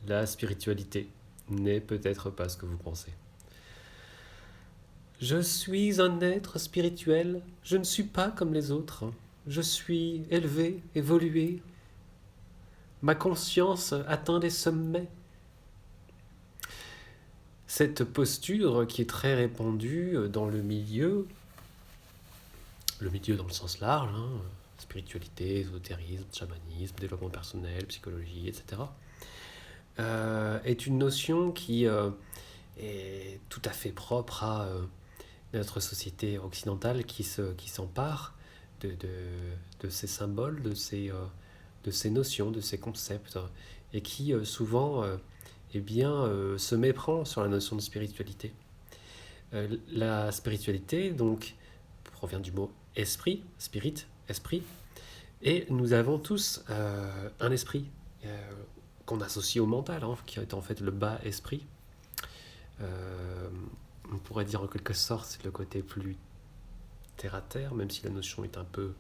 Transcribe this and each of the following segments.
la spiritualité n'est peut-être pas ce que vous pensez. Je suis un être spirituel, je ne suis pas comme les autres. Je suis élevé, évolué. Ma conscience atteint des sommets. Cette posture qui est très répandue dans le milieu dans le sens large, spiritualité, ésotérisme, chamanisme, développement personnel, psychologie, etc., est une notion qui est tout à fait propre à notre société occidentale qui s'empare de ces symboles, de ces notions, de ces concepts, et qui souvent se méprend sur la notion de spiritualité. La spiritualité, donc, provient du mot esprit, spirit, esprit, et nous avons tous un esprit qu'on associe au mental, qui est en fait le bas esprit. On pourrait dire en quelque sorte c'est le côté plus terre à terre, même si la notion est un peu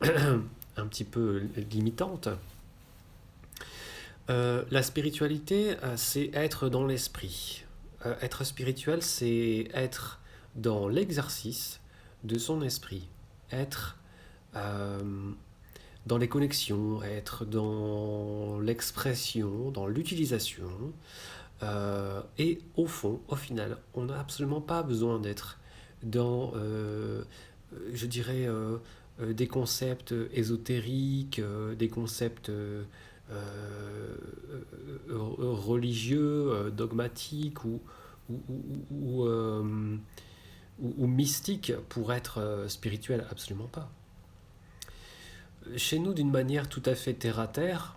un petit peu limitante. La spiritualité, c'est être dans l'esprit. Être spirituel, c'est être dans l'exercice de son esprit. Être dans les connexions, être dans l'expression, dans l'utilisation. Et au fond, au final, on n'a absolument pas besoin d'être dans, je dirais, des concepts ésotériques, des concepts religieux, dogmatiques ou, ou, euh, ou mystiques pour être spirituel, absolument pas. Chez nous, d'une manière tout à fait terre à terre,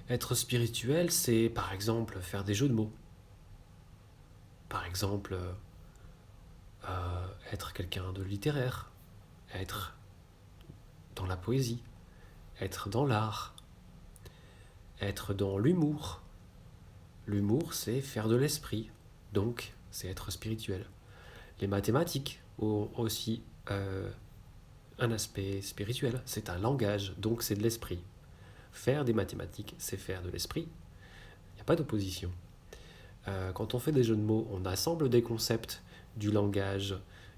être spirituel, c'est par exemple faire des jeux de mots. Par exemple, être quelqu'un de littéraire, être dans la poésie, être dans l'art, être dans l'humour. L'humour, c'est faire de l'esprit, donc c'est être spirituel. Les mathématiques ont aussi un aspect spirituel, c'est un langage, donc c'est de l'esprit. Faire des mathématiques, c'est faire de l'esprit. Il n'y a pas d'opposition. Quand on fait des jeux de mots, on assemble des concepts du langage.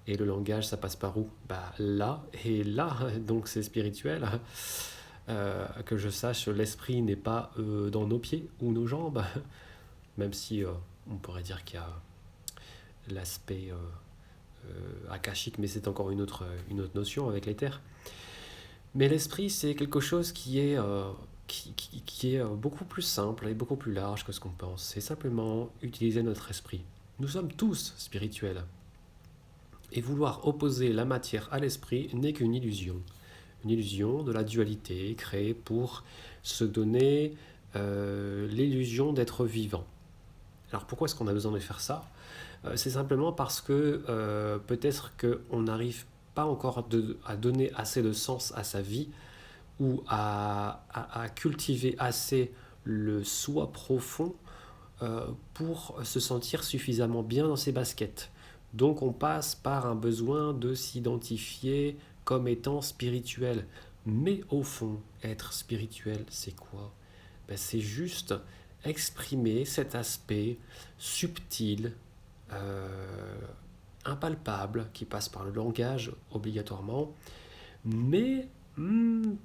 Et le langage, ça passe par où? Là et là, donc c'est spirituel. Que je sache, l'esprit n'est pas dans nos pieds ou nos jambes, même si on pourrait dire qu'il y a l'aspect akashique, mais c'est encore une autre notion avec les terres. Mais l'esprit, c'est quelque chose qui est beaucoup plus simple et beaucoup plus large que ce qu'on pense. C'est simplement utiliser notre esprit. Nous sommes tous spirituels. Et vouloir opposer la matière à l'esprit n'est qu'une illusion. Une illusion de la dualité créée pour se donner l'illusion d'être vivant. Alors pourquoi est-ce qu'on a besoin de faire ça? C'est simplement parce que peut-être qu'on n'arrive pas encore à donner assez de sens à sa vie ou à cultiver assez le soi profond pour se sentir suffisamment bien dans ses baskets. Donc on passe par un besoin de s'identifier comme étant spirituel. Mais au fond, être spirituel, c'est quoi? C'est juste exprimer cet aspect subtil, impalpable, qui passe par le langage obligatoirement, mais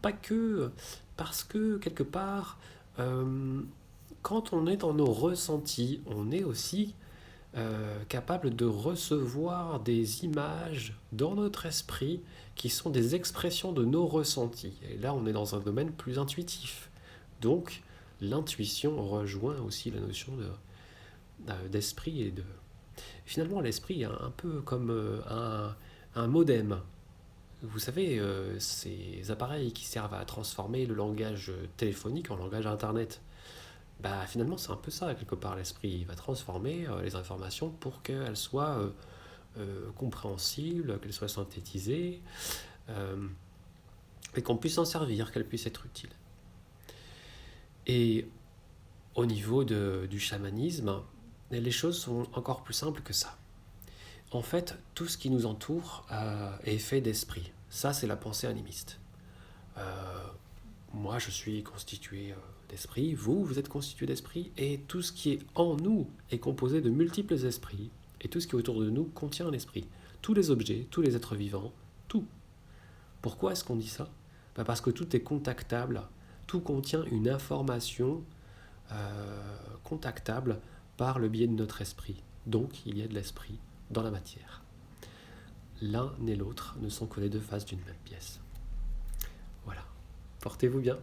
pas que, parce que quelque part, quand on est dans nos ressentis, on est aussi capable de recevoir des images dans notre esprit qui sont des expressions de nos ressentis. Et là, on est dans un domaine plus intuitif. Donc, l'intuition rejoint aussi la notion d'esprit et de... Finalement, l'esprit est un peu comme un modem. Vous savez, ces appareils qui servent à transformer le langage téléphonique en langage internet. Finalement, c'est un peu ça, quelque part, l'esprit. Il va transformer les informations pour qu'elles soient compréhensibles, qu'elles soient synthétisées, euh, et qu'on puisse s'en servir, qu'elles puissent être utiles. Et au niveau du chamanisme, les choses sont encore plus simples que ça. En fait, tout ce qui nous entoure est fait d'esprit. Ça, c'est la pensée animiste. moi, je suis constitué d'esprit, vous êtes constitué d'esprit, et tout ce qui est en nous est composé de multiples esprits, et tout ce qui est autour de nous contient un esprit. Tous les objets, tous les êtres vivants, tout. Pourquoi est-ce qu'on dit ça? Parce que tout est contactable, tout contient une information contactable par le biais de notre esprit. Donc, il y a de l'esprit dans la matière. L'un et l'autre ne sont que les deux faces d'une même pièce. Voilà. Portez-vous bien.